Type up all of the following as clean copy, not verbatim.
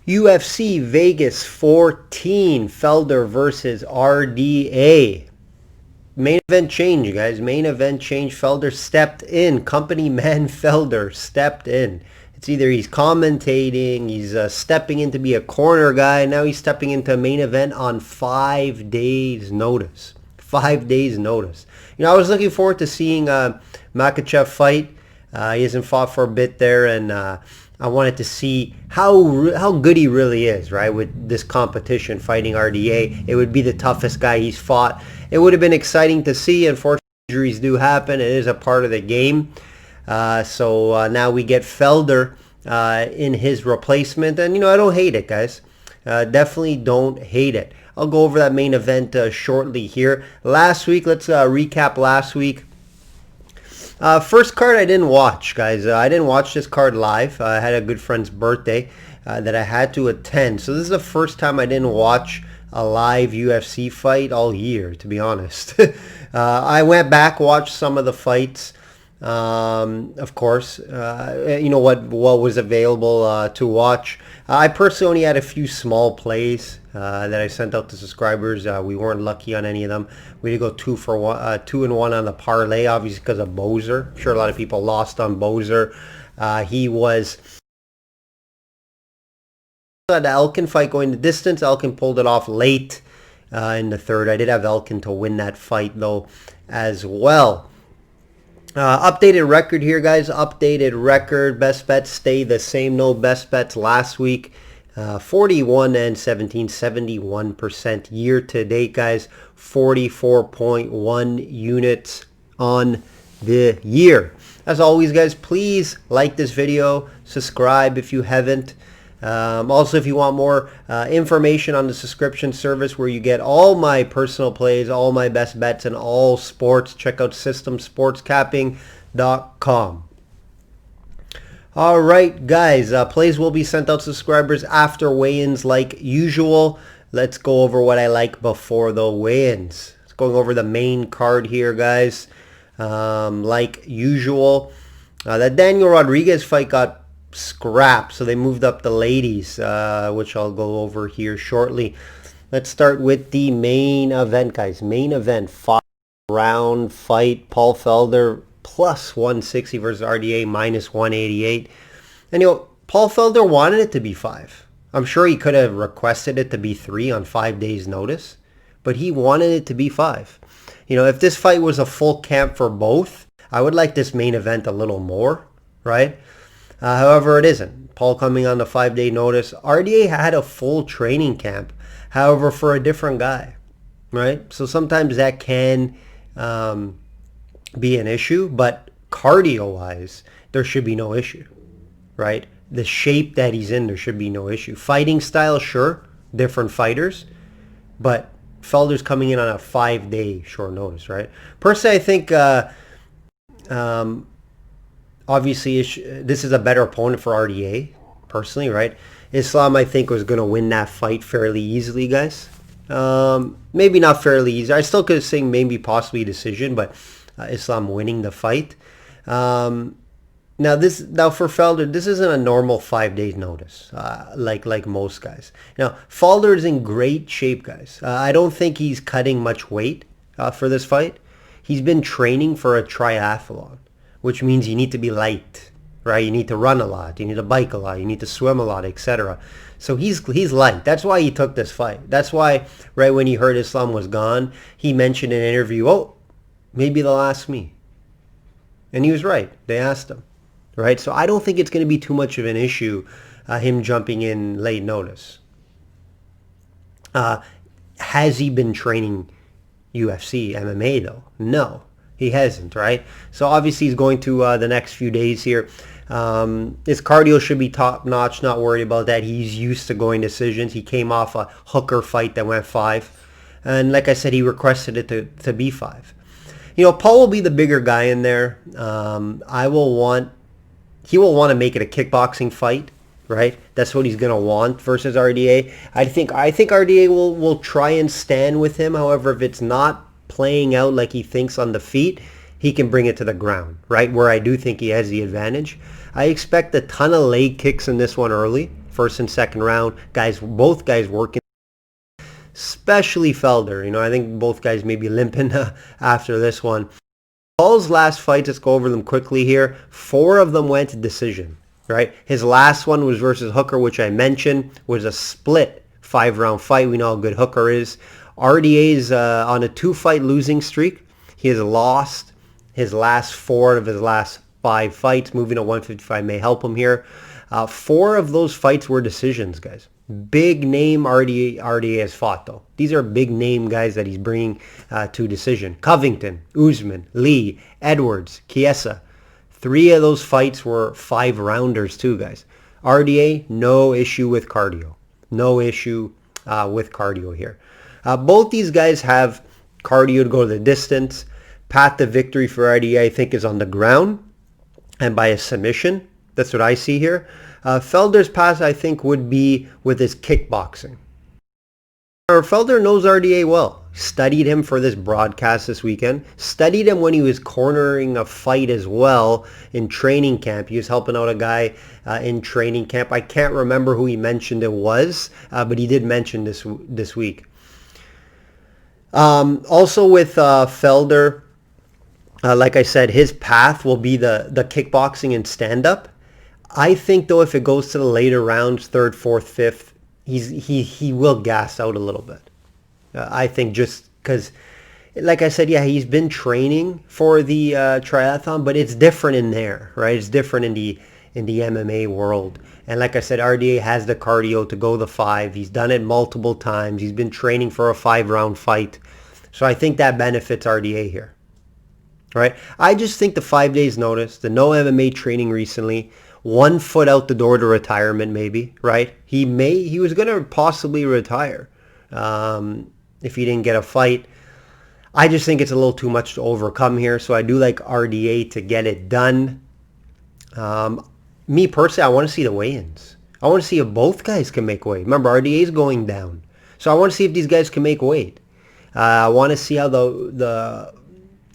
UFC Vegas 14, Felder versus RDA. Main event change, guys. Main event change. Felder stepped in. Company man Felder stepped in. It's either he's commentating, he's stepping in to be a corner guy. Now he's stepping into a main event on 5 days' notice. 5 days' notice. You know, I was looking forward to seeing Makhachev fight. He hasn't fought for a bit there, and I wanted to see how good he really is, right, with this competition, fighting RDA. It would be the toughest guy he's fought. It would have been exciting to see. Unfortunately, injuries do happen. It is a part of the game. So now we get Felder in his replacement. And, you know, I don't hate it, guys. Definitely don't hate it. I'll go over that main event shortly here. Last week, let's recap last week. First card I didn't watch, guys. I didn't watch this card live. I had a good friend's birthday that I had to attend. So this is the first time I didn't watch a live UFC fight all year, to be honest. I went back, watched some of the fights. Of course, you know what was available to watch. I personally only had a few small plays that I sent out to subscribers. We weren't lucky on any of them. We did go 2-1 on the parlay, obviously because of Bozer. I'm sure a lot of people lost on Bozer. He was the Elkin fight going the distance. Elkin pulled it off late in the third. I did have Elkin to win that fight though as well. Updated record here, guys. Updated record. Best bets stay the same. No best bets last week. 41 and 17, 71% year to date, guys. 44.1 units on the year. As always, guys, please like this video. Subscribe if you haven't. Also, if you want more information on the subscription service where you get all my personal plays, all my best bets in all sports, check out systemsportscapping.com. All right, guys, plays will be sent out to subscribers after weigh-ins like usual. Let's go over what I like before the weigh-ins. Let's go over the main card here, guys. Like usual, that Daniel Rodriguez fight got scrapped, so they moved up the ladies, which I'll go over here shortly. Let's start with the main event, guys. Main event, 5-round fight. Paul Felder plus 160 versus RDA minus 188. And, you know, Paul Felder wanted it to be 5. I'm sure he could have requested it to be 3 on 5 days notice, but he wanted it to be 5. You know, if this fight was a full camp for both, I would like this main event a little more, right? However, it isn't. Paul coming on the 5-day notice. RDA had a full training camp, however, for a different guy, right? So sometimes that can be an issue, but cardio-wise, there should be no issue, right? The shape that he's in, there should be no issue. Fighting style, sure, different fighters, but Felder's coming in on a 5-day short notice, right? Personally, I think obviously this is a better opponent for RDA, personally, right? Islam, I think, was going to win that fight fairly easily, guys. Maybe not fairly easy. I still could say maybe possibly decision, but Islam winning the fight. Now for Felder, this isn't a normal 5 days notice, like most guys. Now, Felder is in great shape, guys. I don't think he's cutting much weight for this fight. He's been training for a triathlon, which means you need to be light, right? You need to run a lot, you need to bike a lot, you need to swim a lot, etc. So he's light. That's why he took this fight. That's why right when he heard Islam was gone, he mentioned in an interview, oh, maybe they'll ask me. And he was right. They asked him, right? So I don't think it's going to be too much of an issue, him jumping in late notice. Has he been training UFC, MMA though? No. He hasn't, right? So obviously he's going to the next few days here. His cardio should be top notch, not worried about that. He's used to going decisions. He came off a hooker fight that went 5. And like I said, he requested it to be 5. You know, Paul will be the bigger guy in there. He will want to make it a kickboxing fight, right? That's what he's going to want versus RDA. I think RDA will try and stand with him. However, if it's not playing out like he thinks on the feet, he can bring it to the ground, right? Where I do think he has the advantage. I expect a ton of leg kicks in this one early first and second round. Both guys working, especially Felder. I think both guys may be limping after this one. Paul's last fights, let's go over them quickly here. 4 of them went to decision, right? His last one was versus Hooker, which I mentioned, was a split 5-round fight. We know how good Hooker is. RDA's on a 2-fight losing streak. He has lost his last 4 of his last 5 fights. Moving to 155 may help him here. 4 of those fights were decisions, guys. Big name RDA has fought, though. These are big name guys that he's bringing to decision. Covington, Usman, Lee, Edwards, Chiesa. 3 of those fights were 5-rounders too, guys. RDA, no issue with cardio. No issue with cardio here. Both these guys have cardio to go the distance. Path to victory for RDA, I think, is on the ground and by a submission. That's what I see here. Felder's path, I think, would be with his kickboxing. Felder knows RDA well. Studied him for this broadcast this weekend. Studied him when he was cornering a fight as well in training camp. He was helping out a guy in training camp. I can't remember who he mentioned it was, but he did mention this week. Also with Felder, like I said, his path will be the kickboxing and stand-up. I think, though, if it goes to the later rounds, 3rd, 4th, 5th, he will gas out a little bit. I think just because, like I said, yeah, he's been training for the triathlon, but it's different in there, right? It's different in the MMA world. And like I said, RDA has the cardio to go the 5. He's done it multiple times. He's been training for a 5-round fight. So I think that benefits RDA here, right? I just think the 5 days notice, the no MMA training recently, 1 foot out the door to retirement maybe, right? He was going to possibly retire if he didn't get a fight. I just think it's a little too much to overcome here, so I do like RDA to get it done. Me personally, I want to see the weigh-ins. I want to see if both guys can make weight. Remember, RDA is going down, so I want to see if these guys can make weight. I want to see how the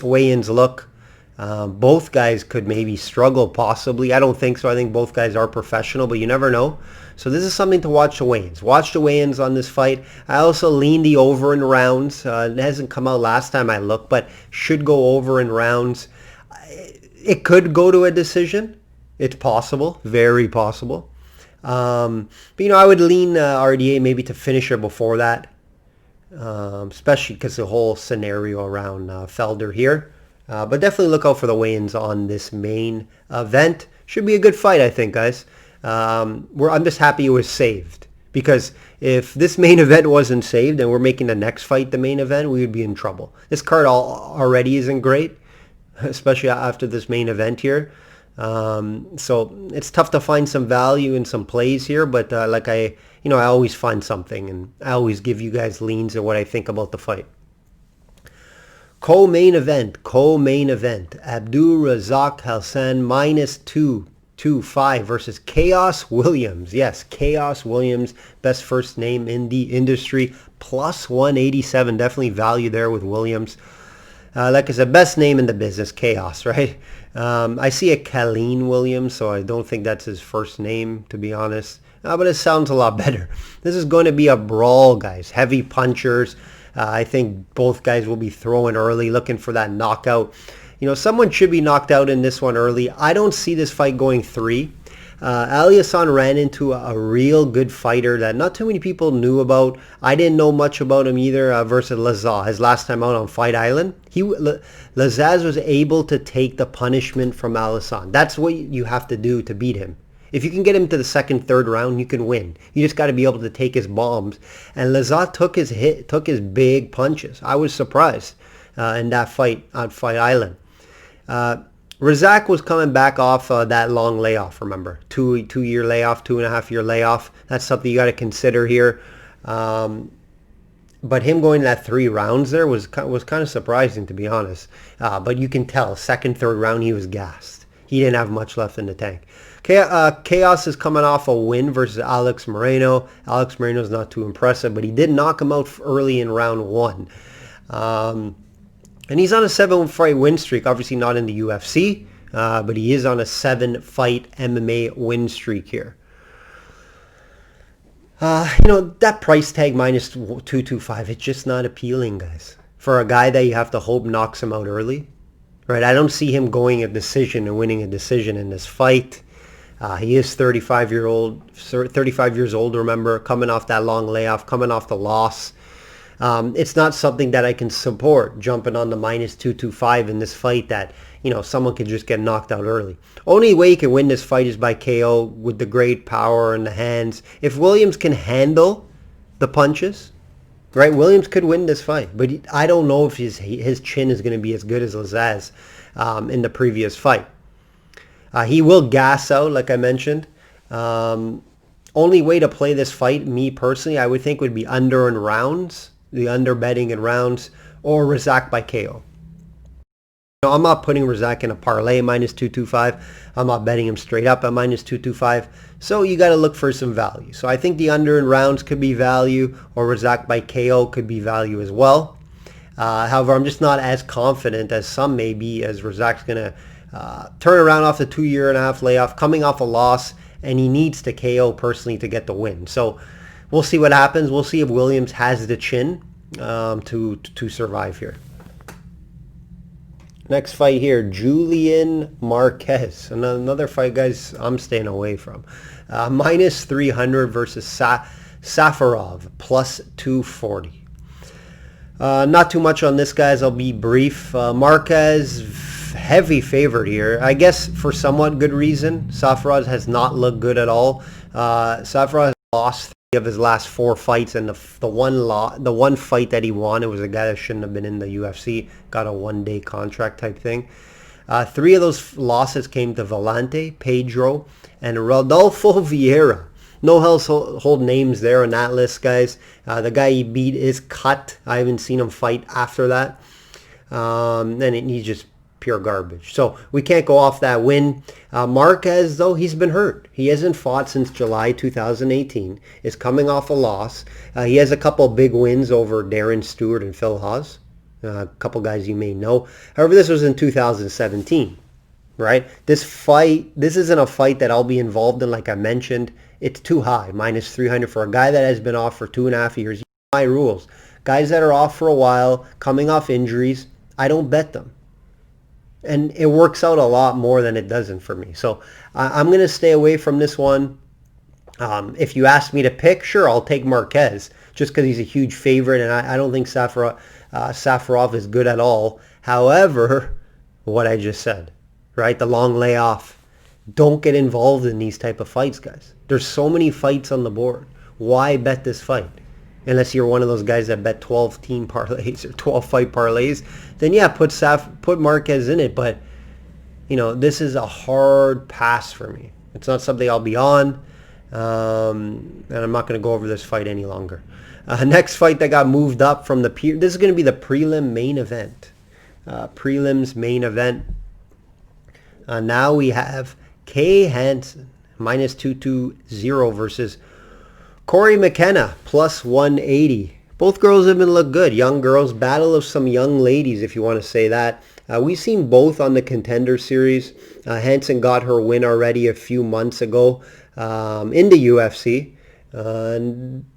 weigh-ins look. Both guys could maybe struggle, possibly. I don't think so. I think both guys are professional, but you never know. So this is something to watch the weigh-ins. Watch the weigh-ins on this fight. I also lean the over in rounds. It hasn't come out last time I looked, but should go over in rounds. It could go to a decision. It's possible, very possible. But I would lean RDA maybe to finish her before that, especially because the whole scenario around Felder here. But definitely look out for the weigh-ins on this main event. Should be a good fight, I think, guys. I'm just happy it was saved, because if this main event wasn't saved and we're making the next fight the main event, we would be in trouble. This card already isn't great, especially after this main event here. So it's tough to find some value in some plays here, but like I always find something, and I always give you guys leans and what I think about the fight. Co-main event. Abdur Razak Hassan -225 versus Chaos Williams. Yes, Chaos Williams, best first name in the industry, +187. Definitely value there with Williams. Like I said, best name in the business, Chaos, right? I see a Colleen Williams, so I don't think that's his first name, to be honest. But it sounds a lot better. This is going to be a brawl, guys. Heavy punchers. I think both guys will be throwing early, looking for that knockout. Someone should be knocked out in this one early. I don't see this fight going 3. Ali Hassan ran into a real good fighter that not too many people knew about. I didn't know much about him either, versus Lazaz. His last time out on Fight Island, Lazaz was able to take the punishment from Ali Hassan. That's what you have to do to beat him. If you can get him to the 2nd, 3rd round, you can win. You just got to be able to take his bombs. And Lazaz took his big punches. I was surprised in that fight on Fight Island. Razak was coming back off that long layoff, remember. 2-year layoff, 2.5-year layoff. That's something you got to consider here. But him going that 3 rounds there was kind of surprising, to be honest. But you can tell, 2nd, 3rd round, he was gassed. He didn't have much left in the tank. Chaos is coming off a win versus Alex Moreno. Alex Moreno's not too impressive, but he did knock him out early in round 1. And he's on a 7-fight win streak. Obviously not in the UFC, but he is on a 7-fight MMA win streak here. That price tag minus 225, it's just not appealing, guys. For a guy that you have to hope knocks him out early, right? I don't see him going a decision and winning a decision in this fight. He is 35 years old, remember, coming off that long layoff, coming off the loss. It's not something that I can support, jumping on the minus 225 in this fight that, someone could just get knocked out early. Only way he can win this fight is by KO with the great power in the hands. If Williams can handle the punches, right, Williams could win this fight. But I don't know if his chin is going to be as good as Lazaz in the previous fight. He will gas out, like I mentioned. Only way to play this fight, me personally, I would think would be under in rounds, the under betting in rounds, or Razak by KO. I'm not putting Razak in a parlay minus 225. I'm not betting him straight up at minus 225. So you got to look for some value. So I think the under in rounds could be value, or Razak by KO could be value as well. However, I'm just not as confident as some may be, as Razak's going to turn around off the 2.5-year layoff, coming off a loss, and he needs to KO personally to get the win. So we'll see what happens. We'll see if Williams has the chin to survive here. Next fight here, Julian Marquez. Another fight, guys, I'm staying away from. Minus 300 versus Safarov, plus 240. Not too much on this, guys. I'll be brief. Marquez, heavy favorite here. I guess for somewhat good reason. Safarov has not looked good at all. Safarov has lost 3 of his last 4 fights, and the one fight that he won, it was a guy that shouldn't have been in the UFC, got a 1-day contract type thing. 3 of those losses came to Valiente, Pedro, and Rodolfo Vieira. No household names there on that list, guys. The guy he beat is cut. I haven't seen him fight after that. And he's just pure garbage. So we can't go off that win. Marquez, though, he's been hurt. He hasn't fought since July 2018. Is coming off a loss. He has a couple big wins over Darren Stewart and Phil Haas. A couple guys you may know. However, this was in 2017, right? This isn't a fight that I'll be involved in, like I mentioned. It's too high, minus 300 for a guy that has been off for 2.5 years. You know my rules. Guys that are off for a while, coming off injuries, I don't bet them. And it works out a lot more than it doesn't for me. So I'm going to stay away from this one. If you ask me to pick, sure, I'll take Marquez just because he's a huge favorite, and I don't think Safarov is good at all. However, what I just said, right? The long layoff. Don't get involved in these type of fights, guys. There's so many fights on the board. Why bet this fight? Unless you're one of those guys that bet 12-team parlays or 12-fight parlays, then yeah, put Marquez in it. But, this is a hard pass for me. It's not something I'll be on, and I'm not going to go over this fight any longer. Next fight that got moved up from this is going to be the prelim main event. Prelims main event. Now we have KHANSON, minus 220 versus Corey McKenna, plus 180. Both girls have been looked good. Young girls, battle of some young ladies, if you want to say that. We've seen both on the Contender Series. HANSON got her win already a few months ago in the UFC.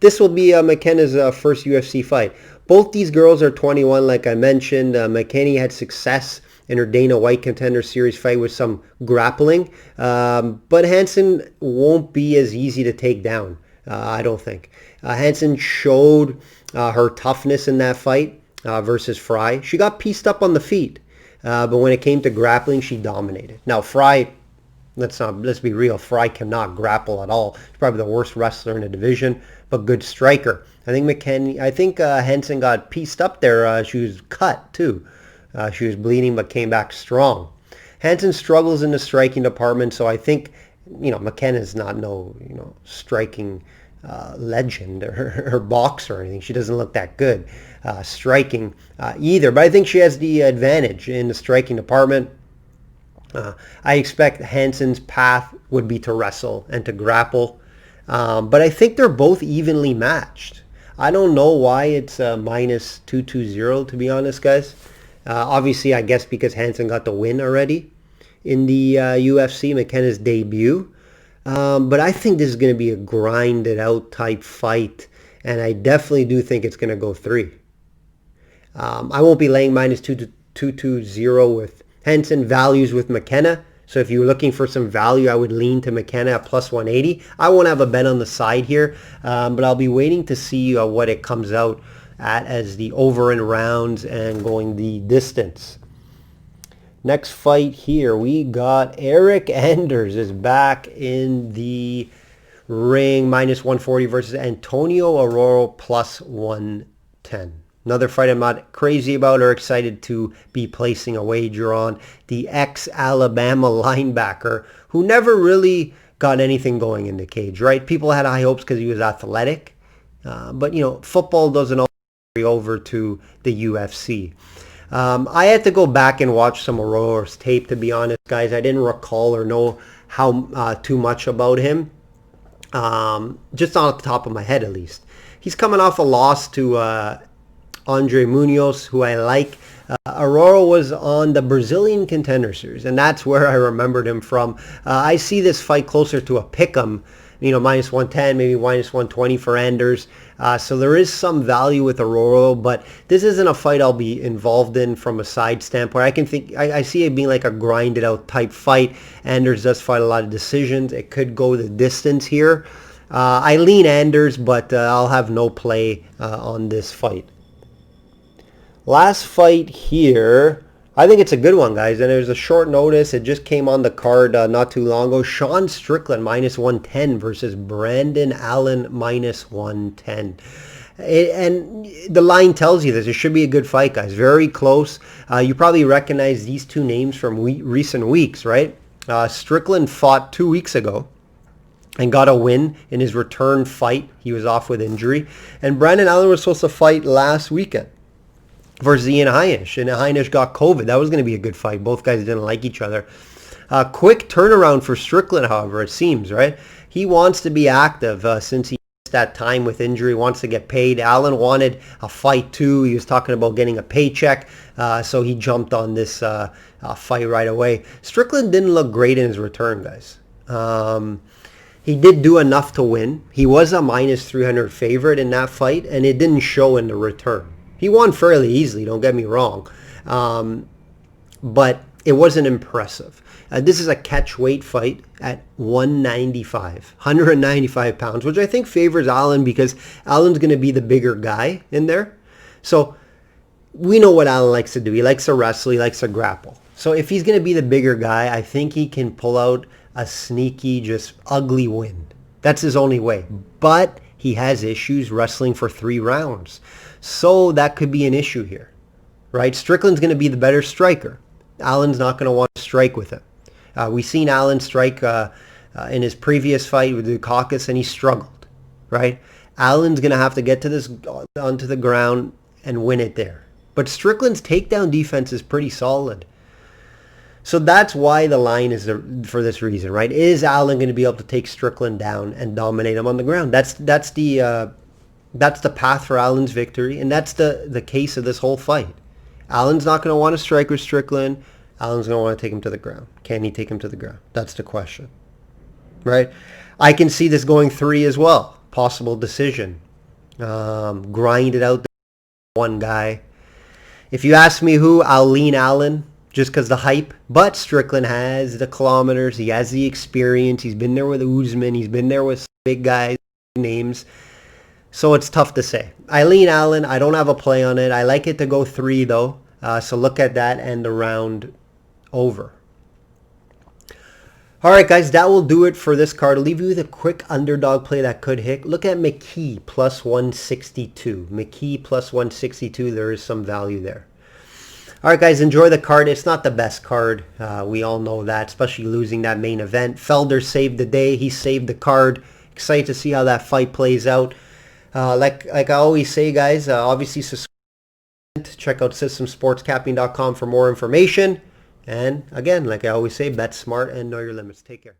This will be McKenna's first UFC fight. Both these girls are 21, like I mentioned. McKenna had success in her Dana White Contender Series fight with some grappling. But HANSON won't be as easy to take down. I don't think. HANSON showed her toughness in that fight versus Fry. She got pieced up on the feet, but when it came to grappling, she dominated. Now, Fry, let's be real, Fry cannot grapple at all. She's probably the worst wrestler in the division, but good striker. I think HANSON got pieced up there. She was cut, too. She was bleeding, but came back strong. HANSON struggles in the striking department, so I think, McKenna's not striking legend or her boxer or anything. She doesn't look that good striking either, but I think she has the advantage in the striking department. I expect HANSON's path would be to wrestle and to grapple, but I think they're both evenly matched. I don't know why it's minus 220, to be honest, guys. Obviously, I guess because HANSON got the win already in the UFC, McKenna's debut. But I think this is going to be a grinded out type fight, and I definitely do think it's going to go 3. I won't be laying minus 220 with KHANSON, values with McKenna. So if you're looking for some value, I would lean to McKenna at plus 180. I won't have a bet on the side here, but I'll be waiting to see what it comes out at as the over in rounds and going the distance. Next fight here, we got Eric Anders is back in the ring, minus 140 versus Antonio Aurora, plus 110. Another fight I'm not crazy about or excited to be placing a wager on. The ex-Alabama linebacker who never really got anything going in the cage, right? People had high hopes because he was athletic. But, you know, football doesn't always carry over to the UFC. I had to go back and watch some Aurora's tape, to be honest, guys. I didn't recall or know how too much about him. Just on the top of my head, at least. He's coming off a loss to Andre Munoz, who I like. Aurora was on the Brazilian Contender Series, and that's where I remembered him from. I see this fight closer to a pick'em, you know, minus 110, maybe minus 120 for Anders. So there is some value with Aurora, but this isn't a fight I'll be involved in from a side standpoint. I see it being like a grinded out type fight. Anders does fight a lot of decisions. It could go the distance here. I lean Anders, but I'll have no play on this fight. Last fight here, I think it's a good one, guys, and there's a short notice. It just came on the card not too long ago. Sean Strickland, minus 110 versus Brandon Allen, minus 110. And the line tells you this. It should be a good fight, guys. Very close. You probably recognize these two names from recent weeks, right? Strickland fought 2 weeks ago and got a win in his return fight. He was off with injury. And Brandon Allen was supposed to fight last weekend versus Ian Heinisch, and Heinisch got COVID. That was going to be a good fight. Both guys didn't like each other. Quick turnaround for Strickland, however, it seems, right? He wants to be active since he missed that time with injury, wants to get paid. Allen wanted a fight too. He was talking about getting a paycheck, so he jumped on this fight right away. Strickland didn't look great in his return, guys. He did do enough to win. He was a minus 300 favorite in that fight, and it didn't show in the return. He won fairly easily, don't get me wrong, but it wasn't impressive. This is a catch weight fight at 195 pounds, which I think favors Allen because Allen's going to be the bigger guy in there. So we know what Allen likes to do. He likes to wrestle. He likes to grapple. So if he's going to be the bigger guy, I think he can pull out a sneaky, just ugly win. That's his only way. But he has issues wrestling for 3 rounds. So that could be an issue here, right? Strickland's going to be the better striker. Allen's not going to want to strike with him. We've seen Allen strike in his previous fight with Dukakis, and he struggled, right? Allen's going to have to get to this onto the ground and win it there. But Strickland's takedown defense is pretty solid. So that's why the line is for this reason, right? Is Allen going to be able to take Strickland down and dominate him on the ground? That's the path for Allen's victory, and that's the case of this whole fight. Allen's not going to want to strike with Strickland. Allen's going to want to take him to the ground. Can he take him to the ground? That's the question, right? I can see this going 3 as well. Possible decision. Grind it out, one guy. If you ask me who, I'll lean Allen just because the hype. But Strickland has the kilometers. He has the experience. He's been there with Usman. He's been there with big guys, big names. So it's tough to say. I lean Allen. I don't have a play on it. I like it to go 3, though. So look at that and the round over. All right, guys, that will do it for this card. I'll leave you with a quick underdog play that could hit. Look at McKee plus 162. McKee plus 162. There is some value there. All right, guys, enjoy the card. It's not the best card. We all know that, especially losing that main event. Felder saved the day. He saved the card. Excited to see how that fight plays out. Like I always say, guys, obviously subscribe. Check out systemsportscapping.com for more information. And again, like I always say, bet smart and know your limits. Take care.